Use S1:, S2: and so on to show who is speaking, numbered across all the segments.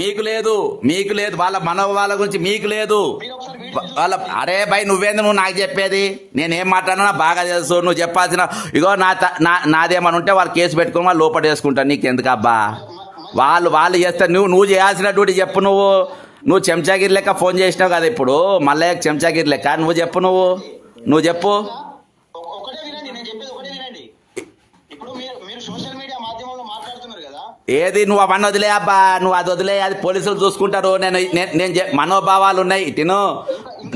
S1: మీకు లేదు, మీకు లేదు, వాళ్ళ మనోభావాల గురించి మీకు లేదు. వాళ్ళ అరే భయ్ నువ్వేంది నువ్వు నాకు చెప్పేది? నేనేం మాట్లాడినా బాగా తెలుసు. నువ్వు చెప్పాల్సిన ఇగో నాదేమని ఉంటే వాళ్ళు కేసు పెట్టుకుని వాళ్ళు లోపల చేసుకుంటాను. నీకు ఎందుకు అబ్బా? వాళ్ళు చేస్తారు. నువ్వు చేయాల్సిన డ్యూటీ చెప్పు. నువ్వు చెంచాగిరి లెక్క ఫోన్ చేసినావు కదా ఇప్పుడు, మళ్ళీ చెంచాగిరి లెక్క నువ్వు చెప్పు. నువ్వు చెప్పు. ఏది నువ్వు అవన్నీ వదిలే అబ్బా, నువ్వు అది వదిలే, అది పోలీసులు చూసుకుంటారు. నేను మనోభావాలు ఉన్నాయి ఇటును,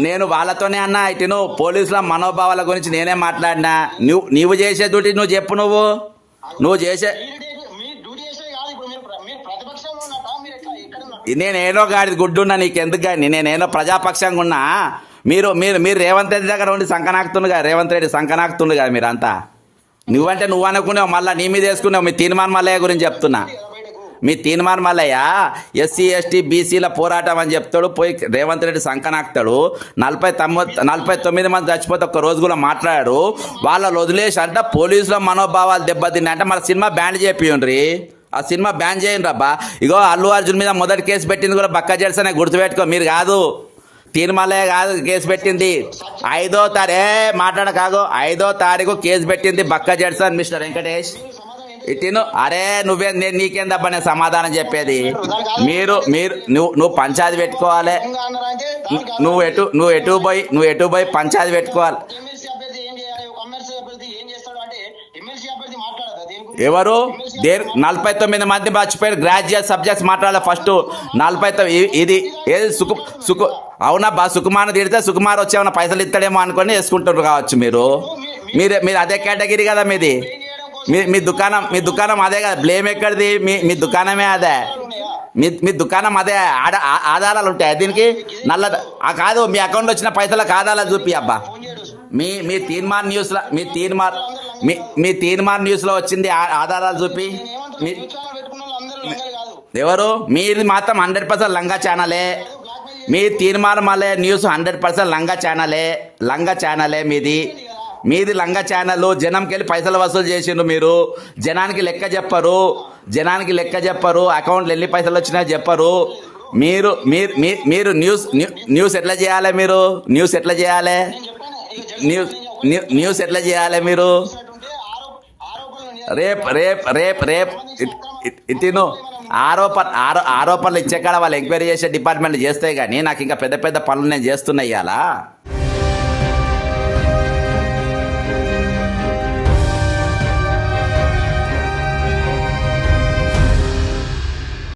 S1: నేను వాళ్ళతోనే అన్నా ఇటును. పోలీసుల మనోభావాల గురించి నేనే మాట్లాడినా. నువ్వు చేసే డ్యూటీ నువ్వు చెప్పు. నువ్వు చేసే నేనేనో గాడి గుడ్డున్నా నీకెందుకు కానీ, నేనేనో ప్రజాపక్షంగా ఉన్నా. మీరు రేవంత్ రెడ్డి దగ్గర ఉండి సంకనాకుతుండగా, రేవంత్ రెడ్డి సంకనాకుతుండు కదా మీరంతా. నువ్వంటే నువ్వు అనుకున్నావు, మళ్ళీ నీ మీద వేసుకున్నావు. మీ తీర్మాన్ మల్లయ్య గురించి చెప్తున్నా. మీ తీర్మాన్ మల్లయ్య ఎస్సీ ఎస్టీ బీసీల పోరాటం అని చెప్తాడు, పోయి రేవంత్ రెడ్డి సంకనాకుతాడు. 49 మంది చచ్చిపోతే ఒక్క రోజు కూడా మాట్లాడాడు. వాళ్ళ వదిలేసి అంట పోలీసుల మనోభావాలు దెబ్బతిన్నా అంటే మన సినిమా బ్యాన్ చేపియండ్రి. ఆ సినిమా బ్యాన్ చేయండి రబ్బా. ఇగో అల్లు అర్జున్ మీద మొదటి కేసు పెట్టింది కూడా బక్క జెడ్సన్, గుర్తుపెట్టుకో. మీరు కాదు, తీర్మాలే కాదు కేసు పెట్టింది. 5వ తారీఖు మాట్లాడకాగు, 5వ తారీఖు కేసు పెట్టింది బక్క జెడ్సన్, మిస్టర్ వెంకటేష్. ఇటు అరే నీకేం తప్ప నేను సమాధానం చెప్పేది. నువ్వు పంచాయతీ పెట్టుకోవాలి. నువ్వు ఎటు పోయి పంచాయతీ పెట్టుకోవాలి. ఎవరు 49 మంది మర్చిపోయారు. గ్రాడ్యుయేట్ సబ్జెక్ట్స్ మాట్లాడాలి ఫస్ట్. 49 ఇది ఏది అవునబ్బా. సుకుమార్ తిడితే సుకుమార్ వచ్చేమన్నా పైసలు ఇస్తాడేమో అనుకొని వేసుకుంటారు కావచ్చు. మీరు అదే కేటగిరీ కదా మీది. మీ దుకాణం అదే కదా. బ్లేమ్ ఎక్కడిది? మీ దుకాణమే అదే. మీ దుకాణం అదే. ఆధారాలు ఉంటాయి దీనికి. కాదు, మీ అకౌంట్ వచ్చిన పైసలకు ఆధారాలు చూపి అబ్బా. మీ తీర్మాన్ న్యూస్లో మీ తీర్మాన్ న్యూస్లో వచ్చింది ఆధారాలు చూపి. ఎవరు? మీది మాత్రం 100% లంగా ఛానలే. మీ తీర్మానం మళ్ళీ న్యూస్ 100% లంగా ఛానలే మీది లంగా ఛానల్. జనంకి వెళ్ళి పైసలు వసూలు చేసిండ్రు మీరు. జనానికి లెక్క చెప్పరు. అకౌంట్లో ఎన్ని పైసలు వచ్చినా చెప్పరు. మీరు న్యూస్ ఎట్లా చేయాలి? న్యూస్ ఎట్లా చేయాలి మీరు? రేప్ ఇటిను ఆరోపణలు ఇచ్చే కాడ వాళ్ళు ఎంక్వైరీ చేసే డిపార్ట్మెంట్లు చేస్తాయి. కానీ నాకు ఇంకా పెద్ద పనులు నేను చేస్తున్నా ఇవాళ.